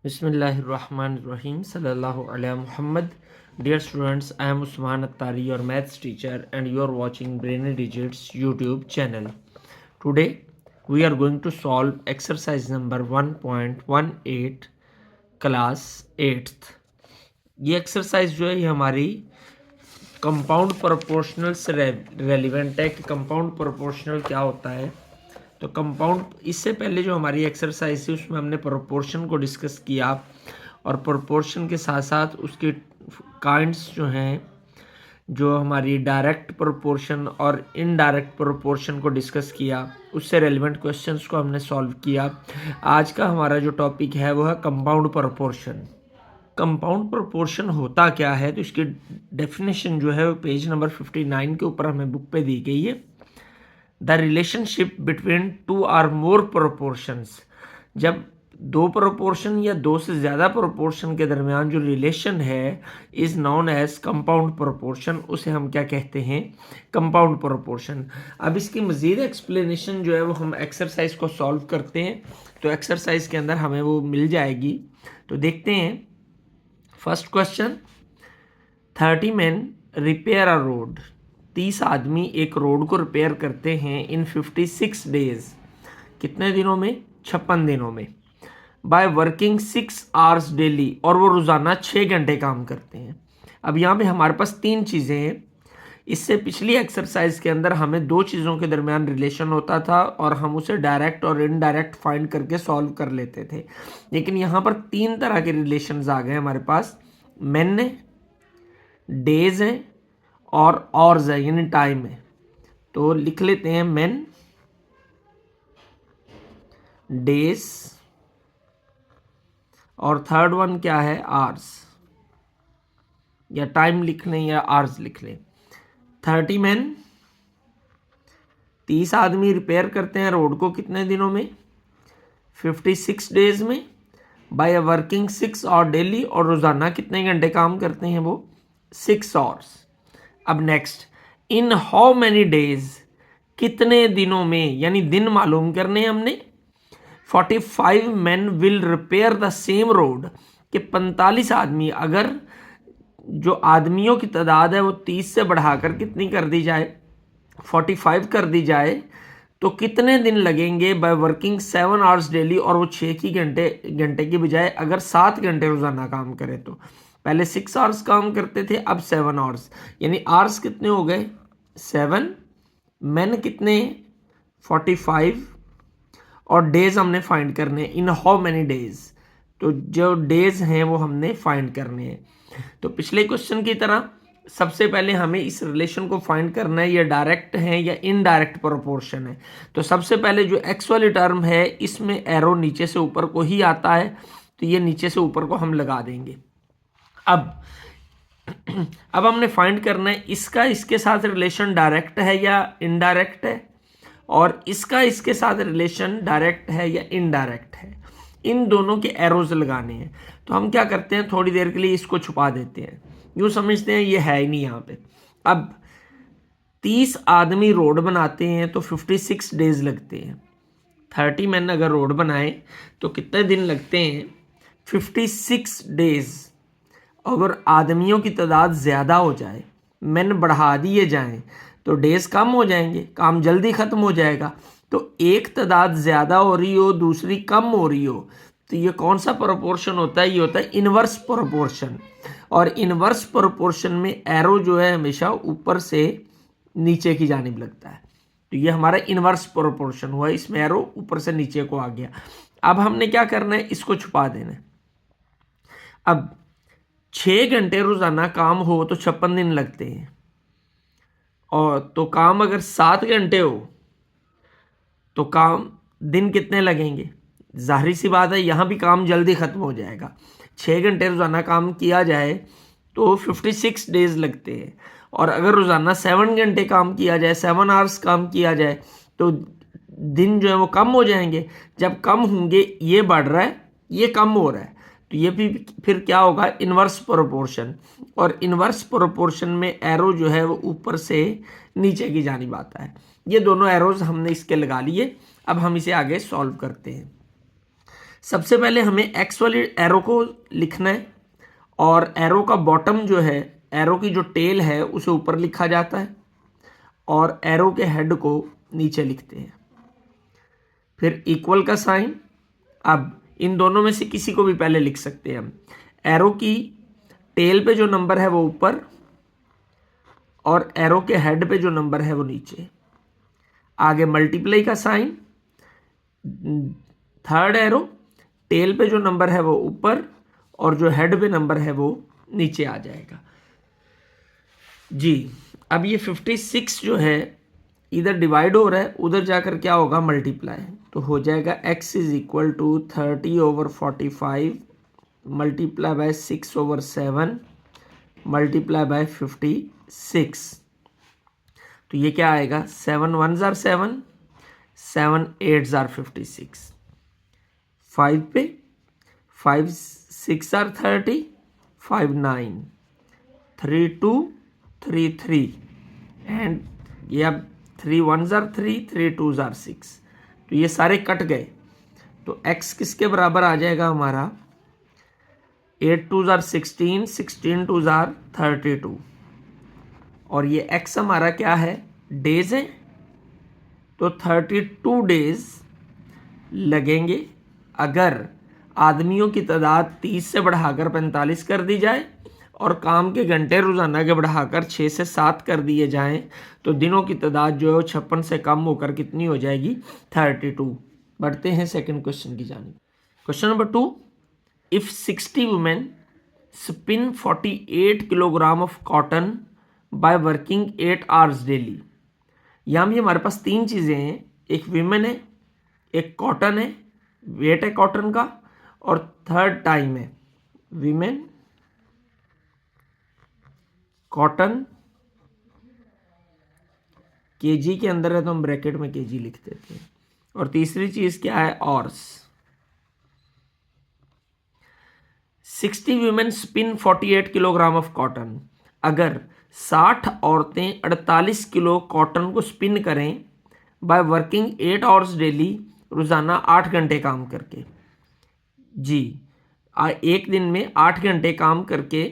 बिस्मिल्लाहिर्रहमानिर्रहीम सल्लल्लाहु अलैहि मुहम्मद। Dear students, I am Usman Attari, your maths teacher, and you are watching Brainy Digits YouTube channel. Today we are going to solve exercise number 1.18 class 8th। ये exercise जो है ये हमारी कंपाउंड प्रोपोर्शनल से रेलिवेंट है कि कंपाउंड प्रोपोर्शनल क्या होता है। तो कंपाउंड, इससे पहले जो हमारी एक्सरसाइज थी उसमें हमने प्रोपोर्शन को डिस्कस किया और प्रोपोर्शन के साथ साथ उसके काइंड्स जो हैं, जो हमारी डायरेक्ट प्रोपोर्शन और इनडायरेक्ट प्रोपोर्शन को डिस्कस किया, उससे रेलिवेंट क्वेश्चंस को हमने सॉल्व किया। आज का हमारा जो टॉपिक है वो है कंपाउंड प्रोपोर्शन। कंपाउंड प्रोपोर्शन होता क्या है, तो इसकी डेफिनेशन जो है वो पेज नंबर 59 के ऊपर हमें बुक पे दी गई है। The relationship between two or more proportions, जब दो प्रोपोर्शन या दो से ज़्यादा प्रोपोर्शन के दरमियान जो रिलेशन है is known as compound proportion, उसे हम क्या कहते हैं, कंपाउंड प्रोपोर्शन। अब इसकी मज़ीद एक्सप्लेनेशन जो है वो हम एक्सरसाइज को सॉल्व करते हैं, तो एक्सरसाइज के अंदर हमें वो मिल जाएगी। तो देखते हैं फर्स्ट क्वेश्चन। 30 men रिपेयर अ रोड, 30 आदमी एक रोड को रिपेयर करते हैं इन 56 डेज, कितने दिनों में, 56 दिनों में, बाय वर्किंग 6 आवर्स डेली, और वो रोज़ाना 6 घंटे काम करते हैं। अब यहाँ पे हमारे पास तीन चीज़ें हैं। इससे पिछली एक्सरसाइज के अंदर हमें दो चीज़ों के दरमियान रिलेशन होता था और हम उसे डायरेक्ट और इनडायरेक्ट फाइंड करके सॉल्व कर लेते थे, लेकिन यहाँ पर तीन तरह के रिलेशंस आ गए हमारे पास। मैन है, डेज है और आवर्स है, यानी टाइम है। तो लिख लेते हैं मैन, डेज, और थर्ड वन क्या है, आवर्स, या टाइम लिख लें या आवर्स लिख लें। 30 मैन, 30 आदमी रिपेयर करते हैं रोड को कितने दिनों में, 56 डेज में, बाय वर्किंग 6 आवर डेली, और रोजाना कितने घंटे काम करते हैं वो, 6 आवर्स। अब next, in how many days, कितने दिनों में, यानी दिन मालूम करने हमने। 45 men will repair the same road, कि 45 आदमी, अगर जो आदमियों की तादाद है वो 30 से बढ़ाकर कितनी कर दी जाए, 45 कर दी जाए, तो कितने दिन लगेंगे, बाय वर्किंग 7 आवर्स डेली, और वो 6 की घंटे की बजाय अगर 7 घंटे रोजाना काम करे। तो पहले 6 आवर्स काम करते थे, अब 7 आवर्स, यानी आवर्स कितने हो गए, 7, मैन कितने, 45, और डेज हमने फाइंड करने, इन हाउ मैनी डेज, तो जो डेज हैं वो हमने फाइंड करने हैं। तो पिछले क्वेश्चन की तरह सबसे पहले हमें इस रिलेशन को फाइंड करना है, ये डायरेक्ट है या इनडायरेक्ट प्रोपोर्शन है। तो सबसे पहले जो एक्स वाली टर्म है इसमें एरो नीचे से ऊपर को ही आता है, तो ये नीचे से ऊपर को हम लगा देंगे। अब हमने फाइंड करना है इसका इसके साथ रिलेशन डायरेक्ट है या इनडायरेक्ट है, और इसका इसके साथ रिलेशन डायरेक्ट है या इनडायरेक्ट है। इन दोनों के एरोज लगाने हैं। तो हम क्या करते हैं, थोड़ी देर के लिए इसको छुपा देते हैं, यूँ समझते हैं ये है ही नहीं यहाँ पे। अब 30 आदमी रोड बनाते हैं तो 56 डेज लगते हैं। 30 मैन अगर रोड बनाए तो कितने दिन लगते हैं, 56 डेज। अगर आदमियों की तादाद ज़्यादा हो जाए, मैन बढ़ा दिए जाएं, तो डेज कम हो जाएंगे, काम जल्दी ख़त्म हो जाएगा। तो एक तादाद ज़्यादा हो रही हो, दूसरी कम हो रही हो, तो ये कौन सा प्रोपोर्शन होता है, ये होता है इन्वर्स प्रोपोर्शन। और इन्वर्स प्रोपोर्शन में एरो जो है हमेशा ऊपर से नीचे की जानिब लगता है, तो ये हमारा इन्वर्स प्रोपोर्शन हुआ, इसमें एरो ऊपर से नीचे को आ गया। अब हमने क्या करना है, इसको छुपा देना है। अब 6 घंटे रोजाना काम हो तो 56 दिन लगते हैं, और तो काम अगर 7 घंटे हो तो काम दिन कितने लगेंगे, जाहिर सी बात है यहाँ भी काम जल्दी ख़त्म हो जाएगा। 6 घंटे रोज़ाना काम किया जाए तो 56 डेज लगते हैं, और अगर रोज़ाना 7 घंटे काम किया जाए, 7 आवर्स काम किया जाए, तो दिन जो है वो कम हो जाएंगे। जब कम होंगे, ये बढ़ रहा है, ये कम हो रहा है, तो ये भी फिर क्या होगा, इन्वर्स प्रोपोर्शन। और इन्वर्स प्रोपोर्शन में एरो जो है वो ऊपर से नीचे की जानिब आता है। ये दोनों एरोज हमने इसके लगा लिए। अब हम इसे आगे सॉल्व करते हैं। सबसे पहले हमें एक्स वाले एरो को लिखना है और एरो का बॉटम जो है, एरो की जो टेल है उसे ऊपर लिखा जाता है और एरो के हेड को नीचे लिखते हैं। फिर इक्वल का साइन। अब इन दोनों में से किसी को भी पहले लिख सकते हैं हम। एरो की टेल पे जो नंबर है वो ऊपर और एरो के हेड पे जो नंबर है वो नीचे। आगे मल्टीप्लाई का साइन, थर्ड एरो, टेल पे जो नंबर है वो ऊपर और जो हेड पे नंबर है वो नीचे आ जाएगा जी। अब ये 56 जो है इधर डिवाइड हो रहा है, उधर जाकर क्या होगा, मल्टीप्लाई, तो हो जाएगा x is equal to 30/45 multiply by 6/7 multiply by 56। तो ये क्या आएगा, 7 1s are 7, 7 8s are 56, 5 पे 5 6 are 30, 5 9, 3 2 3 3 एंड ये अब 3 1s are 3, 3 2s are 6। तो ये सारे कट गए तो x किसके बराबर आ जाएगा हमारा, 8 2s are 16, 16 2s are 32 और ये x हमारा क्या है, डेज है, तो 32 डेज लगेंगे अगर आदमियों की तादाद 30 से बढ़ाकर 45 कर दी जाए और काम के घंटे रोज़ाना के बढ़ाकर 6 से 7 कर दिए जाएं, तो दिनों की तादाद जो है वो 56 से कम होकर कितनी हो जाएगी, 32। बढ़ते हैं सेकंड क्वेश्चन की जानिब। Question number 2, if 60 women spin 48 kilogram of cotton by working 8 hours daily. यहाँ भी हमारे पास तीन चीज़ें हैं, एक विमेन है, एक कॉटन है, वेट है कॉटन का, और थर्ड टाइम है। विमेन, कॉटन, केजी के अंदर है तो हम ब्रैकेट में केजी लिख देते हैं, और तीसरी चीज क्या है, ऑर्स। 60 women spin 48 kilogram of cotton. अगर 60 औरतें 48 किलो कॉटन को स्पिन करें बाय वर्किंग 8 आवर्स डेली, रोजाना 8 घंटे काम करके जी, एक दिन में 8 घंटे काम करके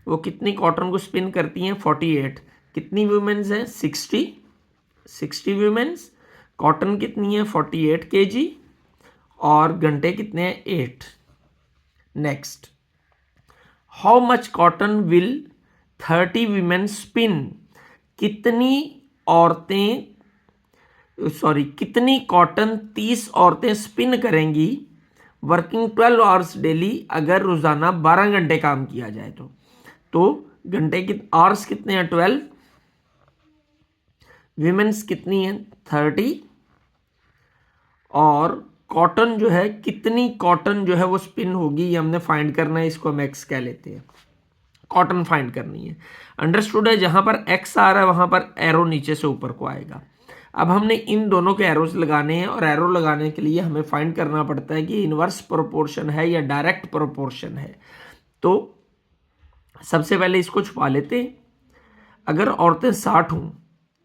वो कितनी कॉटन को स्पिन करती हैं, 48। कितनी वुमेन्स हैं, 60 वुमेन्स। कॉटन कितनी है, 48 kg, और घंटे कितने हैं, 8। Next, how much cotton will 30 women spin. कितनी कॉटन 30 औरतें स्पिन करेंगी वर्किंग 12 आवर्स डेली, अगर रोजाना 12 घंटे काम किया जाए तो घंटे की आवर्स कितने हैं, 12, वीमेन्स कितनी है, 30, और कॉटन जो है, कितनी कॉटन जो है वो स्पिन होगी, ये हमने फाइंड करना है, इसको हम एक्स कह लेते हैं, कॉटन फाइंड करनी है। अंडरस्टूड है, जहां पर एक्स आ रहा है वहां पर एरो नीचे से ऊपर को आएगा। अब हमने इन दोनों के एरोस लगाने हैं, और एरो लगाने के लिए हमें फाइंड करना पड़ता है कि इनवर्स प्रोपोर्शन है या डायरेक्ट प्रोपोर्शन है। तो सबसे पहले इसको छुपा लेते हैं। अगर औरतें 60 हों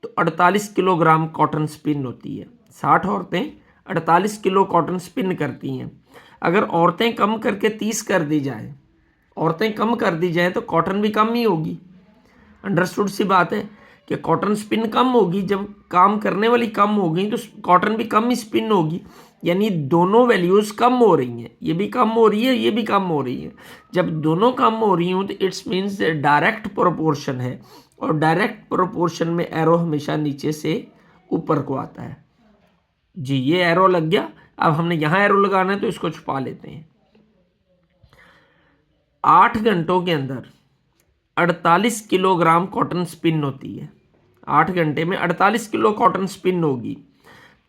तो 48 किलोग्राम कॉटन स्पिन होती है। 60 औरतें 48 किलो कॉटन स्पिन करती हैं। अगर औरतें कम करके 30 कर दी जाए, औरतें कम कर दी जाए तो कॉटन भी कम ही होगी। अंडरस्टूड सी बात है कि कॉटन स्पिन कम होगी, जब काम करने वाली कम होगी तो कॉटन भी कम ही स्पिन होगी, यानी दोनों वैल्यूज कम हो रही हैं, ये भी कम हो रही है, ये भी कम हो रही है। जब दोनों कम हो रही हूँ तो इट्स मीन्स डायरेक्ट प्रोपोर्शन है, और डायरेक्ट प्रोपोर्शन में एरो हमेशा नीचे से ऊपर को आता है जी। ये एरो लग गया। अब हमने यहां एरो लगाना है तो इसको छुपा लेते हैं। 8 घंटों के अंदर 48 किलोग्राम कॉटन स्पिन होती है। 8 घंटे में 48 किलो कॉटन स्पिन होगी,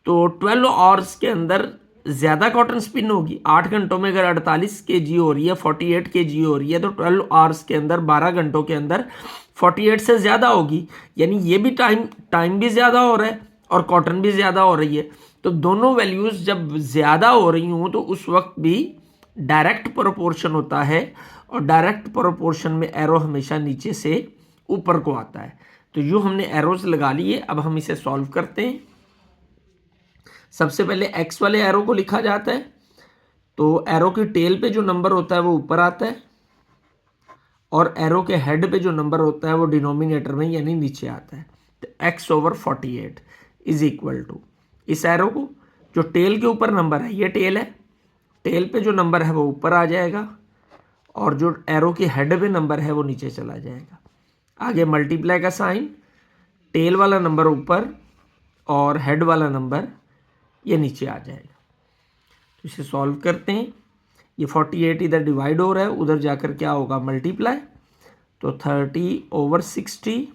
तो 12 आवर्स के अंदर ज़्यादा कॉटन स्पिन होगी। 8 घंटों में अगर 48 kg हो रही है, 48 kg हो रही है, तो 12 आवर्स के अंदर, 12 घंटों के अंदर 48 से ज़्यादा होगी, यानी ये भी टाइम भी ज़्यादा हो रहा है और कॉटन भी ज़्यादा हो रही है। तो दोनों वैल्यूज़ जब ज़्यादा हो रही हूँ तो उस वक्त भी डायरेक्ट प्रोपोर्शन होता है, और डायरेक्ट प्रोपोर्शन में एरो हमेशा नीचे से ऊपर को आता है। तो यूँ हमने एरोज लगा लिए। अब हम इसे सॉल्व करते हैं। सबसे पहले एक्स वाले एरो को लिखा जाता है, तो एरो की टेल पे जो नंबर होता है वो ऊपर आता है और एरो के हेड पे जो नंबर होता है वो डिनोमिनेटर में यानी नीचे आता है। तो x/48 इज इक्वल टू, इस एरो को जो टेल के ऊपर नंबर है, ये टेल है, टेल पे जो नंबर है वो ऊपर आ जाएगा और जो एरो की हेड पे नंबर है वो नीचे चला जाएगा। आगे मल्टीप्लाई का साइन, टेल वाला नंबर ऊपर और हेड वाला नंबर ये नीचे आ जाएगा। तो इसे सॉल्व करते हैं। ये 48 इधर डिवाइड हो रहा है, उधर जाकर क्या होगा मल्टीप्लाई। तो 30/60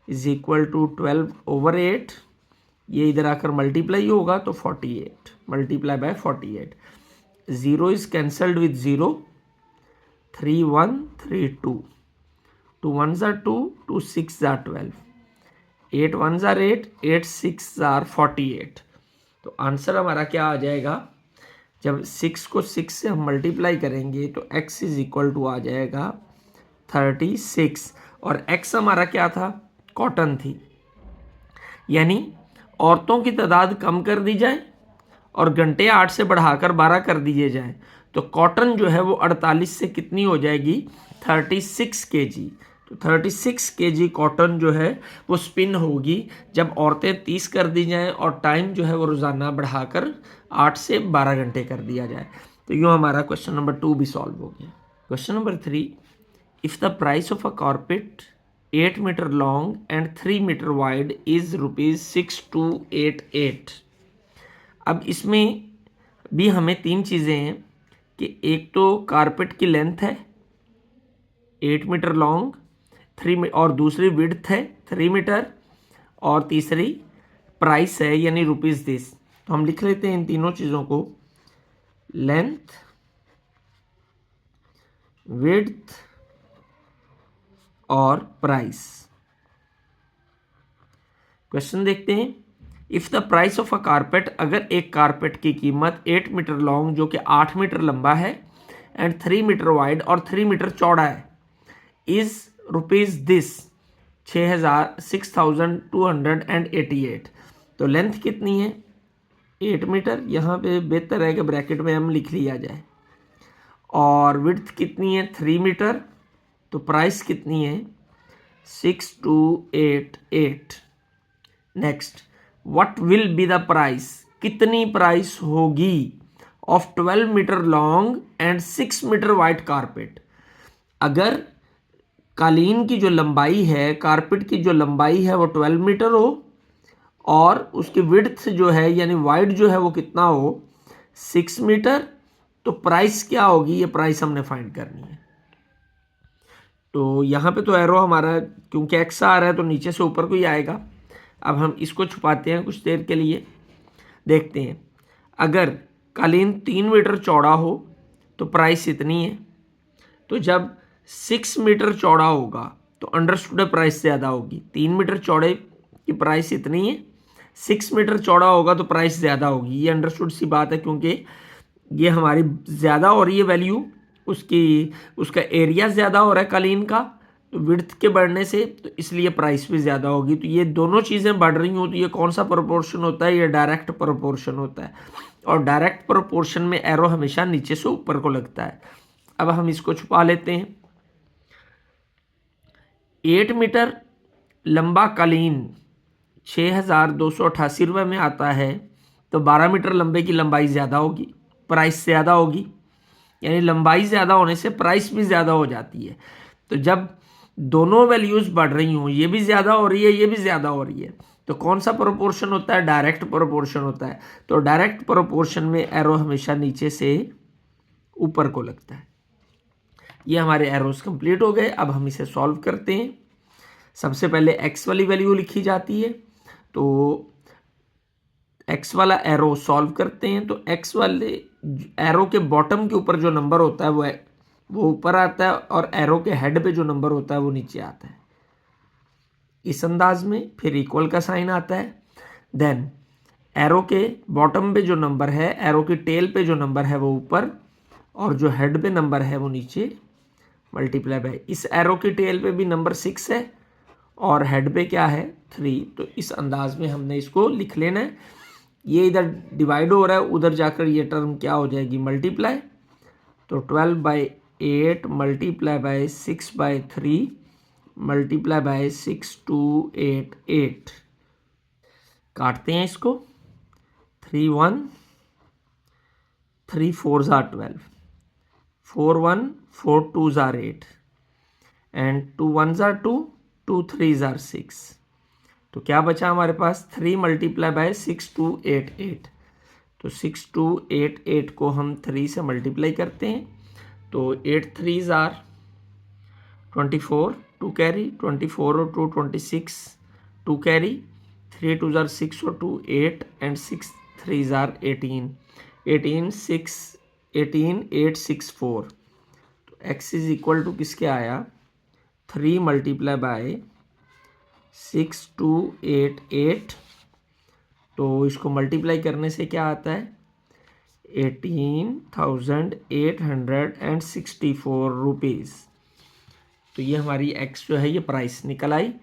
इज इक्वल टू 12/8। ये इधर आकर मल्टीप्लाई होगा तो 48 multiply by 48। 0 is cancelled with 0, 3 1 3 2, 2 1s are 2, 2 6s are 12, 8 1s are 8, 8 6s are 48। तो आंसर हमारा क्या आ जाएगा, जब 6 को 6 से हम मल्टीप्लाई करेंगे तो x इज इक्वल टू आ जाएगा 36। और x हमारा क्या था, कॉटन थी, यानी औरतों की तादाद कम कर दी जाए और घंटे 8 से बढ़ाकर 12 कर दिए जाए तो कॉटन जो है वो 48 से कितनी हो जाएगी, 36 kg। तो 36 kg कॉटन जो है वो स्पिन होगी जब औरतें 30 कर दी जाएं और टाइम जो है वो रोज़ाना बढ़ाकर 8 से 12 घंटे कर दिया जाए। तो यूँ हमारा क्वेश्चन नंबर 2 भी सॉल्व हो गया। Question number 3, if the price of a carpet 8 metre long and 3 metre wide is ₹6288। अब इसमें भी हमें 3 चीज़ें हैं कि एक तो कारपेट की लेंथ है 8 मीटर लॉन्ग, 3 और दूसरी विड्थ है 3 मीटर और तीसरी प्राइस है यानी रुपीज़ दिस। तो हम लिख लेते हैं इन तीनों चीज़ों को, लेंथ, विड्थ और प्राइस। क्वेश्चन देखते हैं। If the price of a carpet, अगर एक कारपेट की कीमत 8 मीटर लॉन्ग जो कि 8 मीटर लंबा है एंड 3 मीटर वाइड और 3 मीटर चौड़ा है, इज रुपीज़ दिस 6288। तो लेंथ कितनी है 8 मीटर, यहाँ पे बेहतर है कि ब्रैकेट में हम लिख लिया जाए, और विड्थ कितनी है 3 मीटर, तो प्राइस कितनी है 6288। Next, what will be the price, कितनी प्राइस होगी of 12 metre long and 6 metre wide carpet. अगर कालीन की जो लंबाई है, कारपेट की जो लंबाई है वो 12 मीटर हो और उसकी विड्थ जो है यानी वाइड जो है वो कितना हो 6 मीटर, तो प्राइस क्या होगी, ये प्राइस हमने फाइंड करनी है। तो यहाँ पे तो एरो हमारा क्योंकि एक्स आ रहा है तो नीचे से ऊपर को ही आएगा। अब हम इसको छुपाते हैं कुछ देर के लिए, देखते हैं। अगर कालीन 3 मीटर चौड़ा हो तो प्राइस इतनी है, तो जब 6 मीटर चौड़ा होगा तो अंडरस्टूड प्राइस ज़्यादा होगी। 3 मीटर चौड़े की प्राइस इतनी है, 6 मीटर चौड़ा होगा तो प्राइस ज़्यादा होगी। ये अंडरस्टूड सी बात है क्योंकि ये हमारी ज़्यादा हो रही है वैल्यू, उसका एरिया ज़्यादा हो रहा है कालीन का, तो विड्थ के बढ़ने से, तो इसलिए प्राइस भी ज़्यादा होगी। तो ये दोनों चीज़ें बढ़ रही हो तो ये कौन सा प्रोपोर्शन होता है, ये डायरेक्ट प्रोपोर्शन होता है। और डायरेक्ट प्रोपोर्शन में एरो हमेशा नीचे से ऊपर को लगता है। अब हम इसको छुपा लेते हैं। 8 मीटर लंबा कालीन 6288 रुपये में आता है, तो 12 मीटर लंबे की लंबाई ज़्यादा होगी, प्राइस ज़्यादा होगी, यानी लंबाई ज़्यादा होने से प्राइस भी ज़्यादा हो जाती है। तो जब दोनों वैल्यूज़ बढ़ रही हों, ये भी ज़्यादा हो रही है, ये भी ज़्यादा हो रही है, तो कौन सा प्रोपोर्शन होता है, डायरेक्ट प्रोपोर्शन होता है। तो डायरेक्ट प्रोपोर्शन में एरो हमेशा नीचे से ऊपर को लगता है। ये हमारे एरोस कंप्लीट हो गए। अब हम इसे सॉल्व करते हैं। सबसे पहले एक्स वाली वैल्यू लिखी जाती है, तो एक्स वाला एरो सॉल्व करते हैं। तो एक्स वाले एरो के बॉटम के ऊपर जो नंबर होता है वो ऊपर आता है और एरो के हेड पे जो नंबर होता है वो नीचे आता है इस अंदाज में। फिर इक्वल का साइन आता है। देन एरो के बॉटम पे जो नंबर है, एरो की टेल पे जो नंबर है वो ऊपर और जो हेड पे नंबर है वो नीचे मल्टीप्लाई बाय। इस एरो की टेल पे भी नंबर 6 है और हेड पे क्या है 3। तो इस अंदाज में हमने इसको लिख लेना है। ये इधर डिवाइड हो रहा है, उधर जाकर ये टर्म क्या हो जाएगी, मल्टीप्लाई। तो 12/8 मल्टीप्लाई बाय 6/3 मल्टीप्लाई बाय 6288। काटते हैं इसको, 3 1 3 4 12, 4 1 4 2 8 एंड 2 1 2, 2 3 6। तो क्या बचा हमारे पास, 3 मल्टीप्लाई बाय 6288। तो 6288 को हम 3 से मल्टीप्लाई करते हैं, तो 8 3 24, 2 कैरी, 24 और 2 26, 2 कैरी, 3 2 6 और 2 8 एंड 6 3 18, 18 8 6 4। तो x इज इक्वल टू किसके आया, 3 मल्टीप्लाई बाय 6288। तो इसको मल्टीप्लाई करने से क्या आता है, 18,864 रुपीज़। तो ये हमारी x जो है ये प्राइस निकल आई।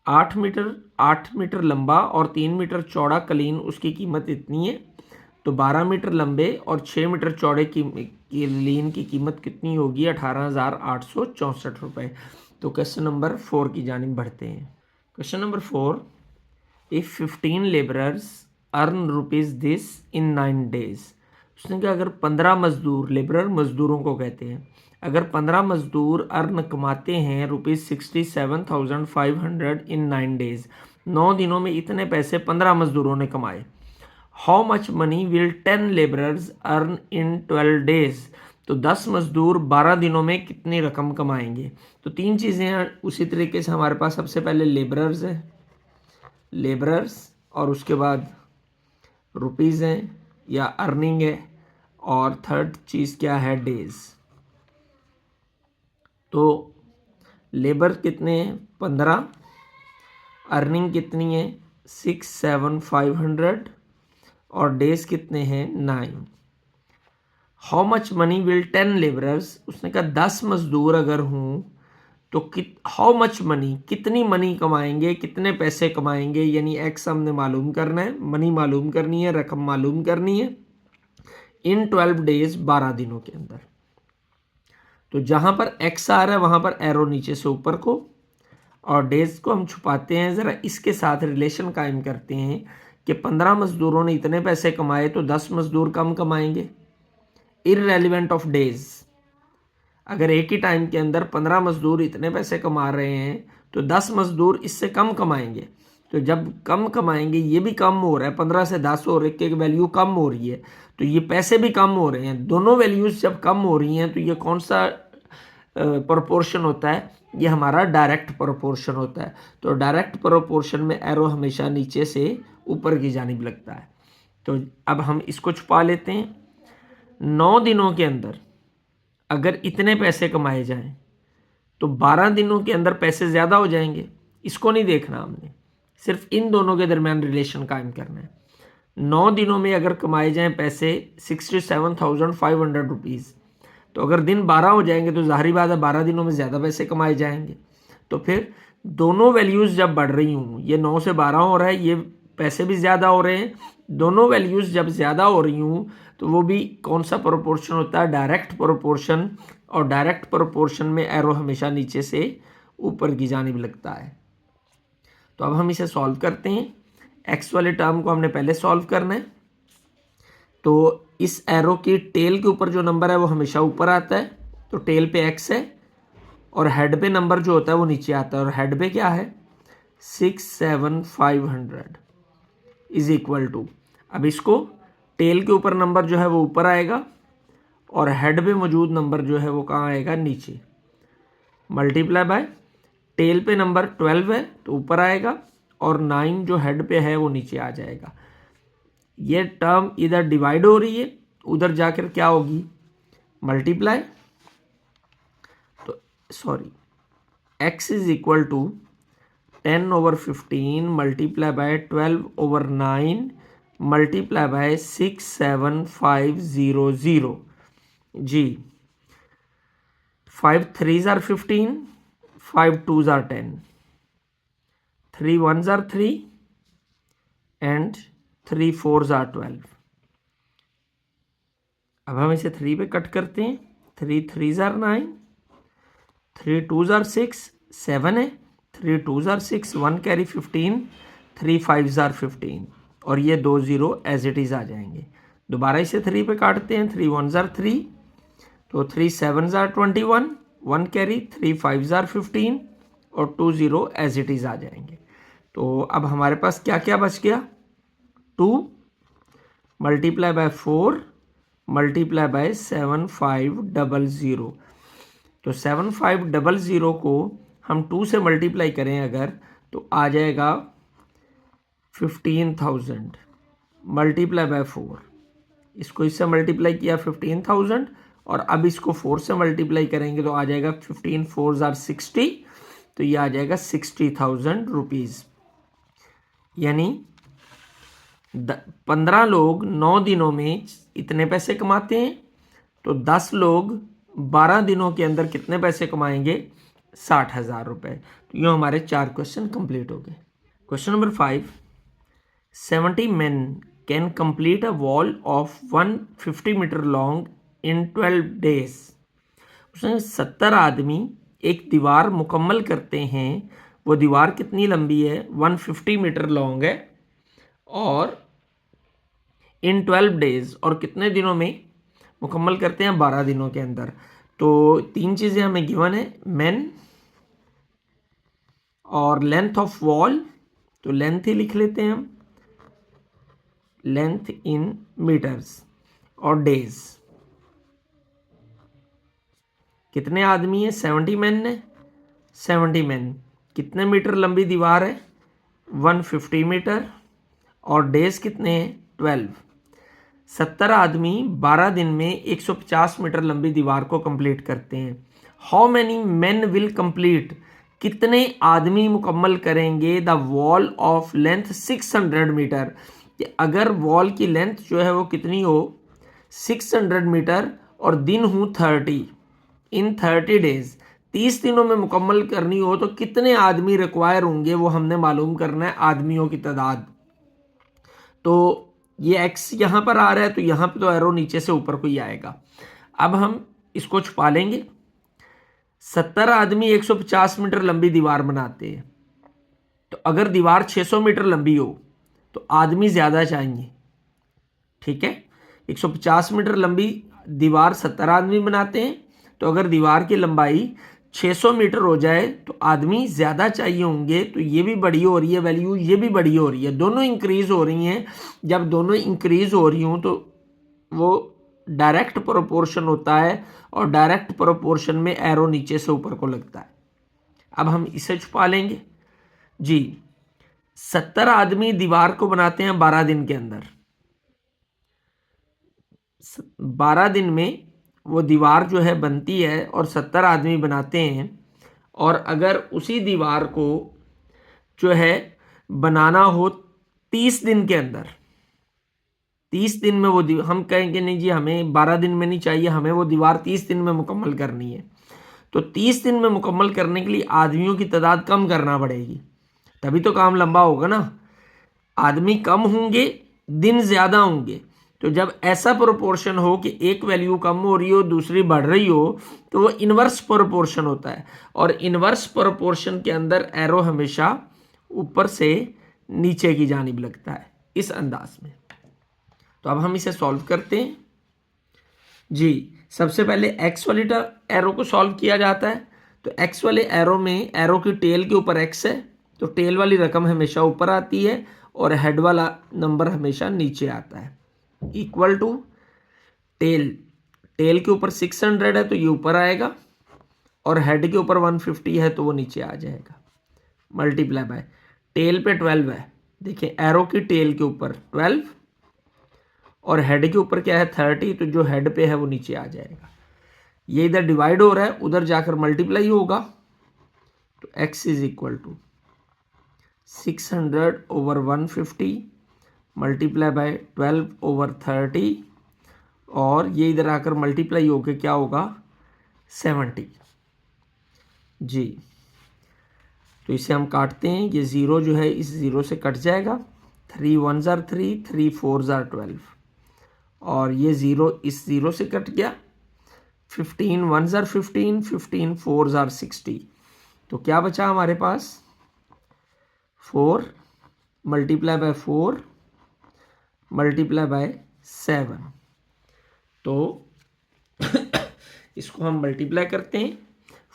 8 मीटर लंबा और 3 मीटर चौड़ा कलीन, उसकी कीमत इतनी है। तो 12 मीटर लंबे और 6 मीटर चौड़े की कलीन की कीमत कितनी होगी, 18,864 रुपये। तो क्वेश्चन नंबर 4 की जानिब बढ़ते हैं। Question number 4, if 15 labourers earn rupees this in 9 days. उसने कहा अगर 15 मजदूर, लेबरर मजदूरों को कहते हैं, अगर 15 मजदूर अर्न कमाते हैं ₹67,500 इन 9 डेज, 9 दिनों में इतने पैसे 15 मजदूरों ने कमाए। How much money will 10 labourers earn in 12 days. तो 10 मजदूर 12 दिनों में कितनी रकम कमाएंगे। तो 3 चीज़ें हैं उसी तरीके से हमारे पास। सबसे पहले लेबरर्स है, लेबरर्स, और उसके बाद रुपीज़ हैं या अर्निंग है, और थर्ड चीज़ क्या है, डेज। तो लेबर कितने हैं, 15, अर्निंग कितनी है 6,7,500, और डेज कितने हैं 9। How much money will 10 labourers. उसने कहा 10 मजदूर अगर हूँ तो हाउ मच मनी, कितनी मनी कमाएंगे, कितने पैसे कमाएंगे, यानी एक्स हमने मालूम करना है, मनी मालूम करनी है, रकम मालूम करनी है, इन 12 डेज 12 दिनों के अंदर। तो जहाँ पर एक्स आ रहा है वहाँ पर एरो नीचे से ऊपर को, और डेज को हम छुपाते हैं, ज़रा इसके साथ रिलेशन कायम करते हैं कि 15 मजदूरों ने इतने पैसे कमाए तो 10 मजदूर कम कमाएंगे, इररेलीवेंट ऑफ डेज। अगर एक ही टाइम के अंदर 15 मजदूर इतने पैसे कमा रहे हैं तो 10 मजदूर इससे कम कमाएंगे। तो जब कम कमाएंगे, ये भी कम हो रहा है, 15 से 10 हो रही है, एक वैल्यू कम हो रही है, तो ये पैसे भी कम हो रहे हैं। दोनों वैल्यूज जब कम हो रही हैं तो ये कौन सा प्रोपोर्शन होता है, ये हमारा डायरेक्ट प्रोपोर्शन होता है। तो डायरेक्ट प्रोपोर्शन में एरो हमेशा नीचे से ऊपर की जानिब लगता है। तो अब हम इसको छुपा लेते हैं। 9 दिनों के अंदर अगर इतने पैसे कमाए जाएं तो 12 दिनों के अंदर पैसे ज़्यादा हो जाएंगे। इसको नहीं देखना हमने, सिर्फ इन दोनों के दरमियान रिलेशन कायम करना है। 9 दिनों में अगर कमाए जाएं पैसे 67,500 रुपीज़, तो अगर दिन 12 हो जाएंगे तो ज़ाहिरी बात है 12 दिनों में ज़्यादा पैसे कमाए जाएंगे। तो फिर दोनों वैल्यूज़ जब बढ़ रही हूँ, ये 9 से 12 हो रहा है, ये पैसे भी ज़्यादा हो रहे हैं, दोनों वैल्यूज़ जब ज़्यादा हो रही हूँ तो वो भी कौन सा प्रोपोर्शन होता है, डायरेक्ट प्रोपोर्शन। और डायरेक्ट प्रोपोर्शन में एरो हमेशा नीचे से ऊपर की जानिब लगता है। तो अब हम इसे सॉल्व करते हैं। एक्स वाले टर्म को हमने पहले सॉल्व करना है। तो इस एरो की टेल के ऊपर जो नंबर है वो हमेशा ऊपर आता है, तो टेल पे एक्स है, और हेड पे नंबर जो होता है वो नीचे आता है। और हेड पे क्या है, 6,7,500 इज इक्वल टू, अब इसको टेल के ऊपर नंबर जो है वो ऊपर आएगा, और हेड पे मौजूद नंबर जो है वो कहाँ आएगा, नीचे, मल्टीप्लाई बाय टेल पे नंबर 12 है तो ऊपर आएगा, और 9 जो हेड पे है वो नीचे आ जाएगा। ये टर्म इधर डिवाइड हो रही है, उधर जाकर क्या होगी, मल्टीप्लाई। तो sorry, x is equal to 10/15 multiply by 12/9 multiply by 6,7,500 जी। 5 3s are 15, 5 2s are 10, 3 1s are 3 and 3 4 ज़ार 12। अब हम इसे 3 पे कट करते हैं। 3 3 ज़ार 9, 3 2 ज़ार 6 7 है, 3 2 ज़ार 6 1 कैरी 15, 3 5 ज़ार 15 और ये 2 0 एज इट इज़ आ जाएंगे। दोबारा इसे 3 पे काटते हैं। 3 1 ज़ार 3, तो 3 7 ज़ार 21, 1 कैरी, 3 5 ज़ार 15 और 2 0 एज इट इज़ आ जाएंगे। तो अब हमारे पास क्या क्या बच गया, 2 मल्टीप्लाई बाय 4 मल्टीप्लाई बाय 7500। तो 7500 को हम 2 से मल्टीप्लाई करें अगर, तो आ जाएगा 15,000 मल्टीप्लाई बाय 4। इसको इससे मल्टीप्लाई किया 15,000 और अब इसको 4 से मल्टीप्लाई करेंगे तो आ जाएगा 15 4 ज़ार 60, तो ये आ जाएगा 60,000 रुपीज़। यानी 15 लोग 9 दिनों में इतने पैसे कमाते हैं, तो 10 लोग 12 दिनों के अंदर कितने पैसे कमाएंगे, 60,000 रुपये। तो यूँ हमारे 4 क्वेश्चन कंप्लीट हो गए। Question number 5, 70 men can complete a wall of 150 metre long in 12 days। उसने 70 आदमी एक दीवार मुकम्मल करते हैं। वो दीवार कितनी लंबी है, 150 मीटर लॉन्ग है और इन 12 डेज, और कितने दिनों में मुकम्मल करते हैं, 12 दिनों के अंदर। तो 3 चीज़ें हमें गिवन है, मेन और लेंथ ऑफ वॉल, तो लेंथ ही लिख लेते हैं हम, लेंथ इन मीटर्स, और डेज। कितने आदमी है, 70 मैन ने, 70 मैन, कितने मीटर लंबी दीवार है, 150 मीटर, और डेज कितने हैं, 12। 70 आदमी 12 दिन में 150 मीटर लंबी दीवार को कंप्लीट करते हैं। How many man will complete, कितने आदमी मुकम्मल करेंगे the wall of length 600 metre, कि अगर वॉल की लेंथ जो है वो कितनी हो, 600 मीटर, और दिन हो 30, इन 30 डेज, 30 दिनों में मुकम्मल करनी हो, तो कितने आदमी रिक्वायर होंगे वो हमने मालूम करना है, आदमियों की तादाद। तो ये x यहाँ पर आ रहा है, तो यहाँ पे तो एरो नीचे से ऊपर को ही आएगा। अब हम इसको छुपा लेंगे। 70 आदमी 150 मीटर लंबी दीवार बनाते हैं, तो अगर दीवार 600 मीटर लंबी हो तो आदमी ज़्यादा चाहिए, ठीक है। 150 मीटर लंबी दीवार 70 आदमी बनाते हैं, तो अगर दीवार की लंबाई 600 मीटर हो जाए तो आदमी ज़्यादा चाहिए होंगे। तो ये भी बड़ी हो रही है वैल्यू, ये भी बड़ी हो रही है, दोनों इंक्रीज़ हो रही हैं। जब दोनों इंक्रीज़ हो रही हूँ तो वो डायरेक्ट प्रोपोर्शन होता है, और डायरेक्ट प्रोपोर्शन में एरो नीचे से ऊपर को लगता है। अब हम इसे छुपा लेंगे जी। 70 आदमी दीवार को बनाते हैं 12 दिन के अंदर। 12 दिन में वो दीवार जो है बनती है और 70 आदमी बनाते हैं। और अगर उसी दीवार को जो है बनाना हो 30 दिन के अंदर, 30 दिन में वो हम कहेंगे नहीं जी हमें 12 दिन में नहीं चाहिए, हमें वो दीवार 30 दिन में मुकम्मल करनी है। तो 30 दिन में मुकम्मल करने के लिए आदमियों की तादाद कम करना पड़ेगी, तभी तो काम लंबा होगा ना। आदमी कम होंगे, दिन ज़्यादा होंगे। तो जब ऐसा प्रोपोर्शन हो कि एक वैल्यू कम हो रही हो दूसरी बढ़ रही हो, तो वो इन्वर्स प्रोपोर्शन होता है। और इन्वर्स प्रोपोर्शन के अंदर एरो हमेशा ऊपर से नीचे की जानिब लगता है, इस अंदाज में। तो अब हम इसे सॉल्व करते हैं जी। सबसे पहले एक्स वाली एरो को सॉल्व किया जाता है। तो एक्स वाले एरो में एरो की टेल के ऊपर एक्स है, तो टेल वाली रकम हमेशा ऊपर आती है और हेड वाला नंबर हमेशा नीचे आता है। इक्वल टू टेल, टेल के ऊपर 600 है तो ये ऊपर आएगा, और हेड के ऊपर 150 है तो वो नीचे आ जाएगा। मल्टीप्लाई बाय टेल पे 12 है, देखिए एरो की टेल के ऊपर 12 और हेड के ऊपर क्या है 30, तो जो हेड पे है वो नीचे आ जाएगा। ये इधर डिवाइड हो रहा है, उधर जाकर मल्टीप्लाई होगा। तो x is equal to 600 over 150 multiply by 12 over 30, और ये इधर आकर मल्टीप्लाई होकर क्या होगा 70 जी। तो इसे हम काटते हैं, ये ज़ीरो जो है इस ज़ीरो से कट जाएगा, 3 1s are 3, 3 4s are 12 और ये 0 इस 0 से कट गया। 15 1s are 15, 15 4s are 60। तो क्या बचा हमारे पास 4 मल्टीप्लाई बाय 4 मल्टीप्लाई बाय 7। तो इसको हम मल्टीप्लाई करते हैं।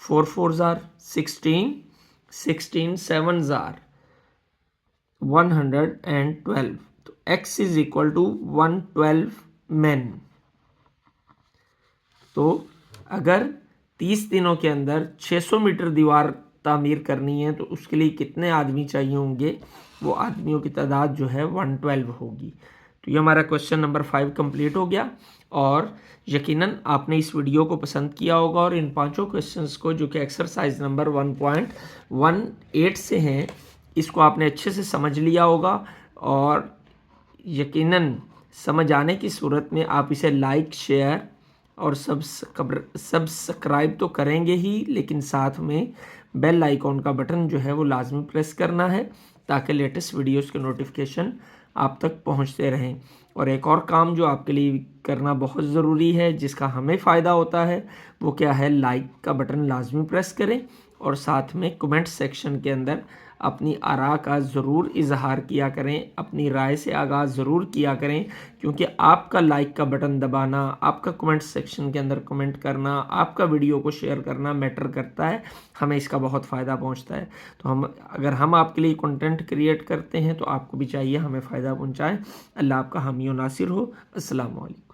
4 4s are 16, 16 7s are 112। तो x is equal to 112 men। तो अगर 30 दिनों के अंदर 600 मीटर दीवार तामीर करनी है तो उसके लिए कितने आदमी चाहिए होंगे? वो आदमियों की तादाद जो है 112 होगी। तो ये हमारा क्वेश्चन नंबर 5 कंप्लीट हो गया और यकीनन आपने इस वीडियो को पसंद किया होगा और इन पांचों क्वेश्चंस को जो कि एक्सरसाइज नंबर 1.18 से हैं इसको आपने अच्छे से समझ लिया होगा और यकीनन समझ आने की सूरत में आप इसे लाइक शेयर और सब्सक्राइब तो करेंगे ही, लेकिन साथ में बेल आइकॉन का बटन जो है वो लाजमी प्रेस करना है ताकि लेटेस्ट वीडियोस के नोटिफिकेशन आप तक पहुंचते रहें। और एक और काम जो आपके लिए करना बहुत ज़रूरी है जिसका हमें फ़ायदा होता है वो क्या है, लाइक का बटन लाजमी प्रेस करें और साथ में कमेंट सेक्शन के अंदर अपनी आरा का ज़रूर इजहार किया करें, अपनी राय से आगाज़ ज़रूर किया करें, क्योंकि आपका लाइक का बटन दबाना, आपका कमेंट सेक्शन के अंदर कमेंट करना, आपका वीडियो को शेयर करना मैटर करता है, हमें इसका बहुत फ़ायदा पहुंचता है। तो अगर हम आपके लिए कंटेंट क्रिएट करते हैं तो आपको भी चाहिए हमें फ़ायदा पहुंचाएं। अल्लाह आपका हामी और नासिर हो। अस्सलाम वालेकुम।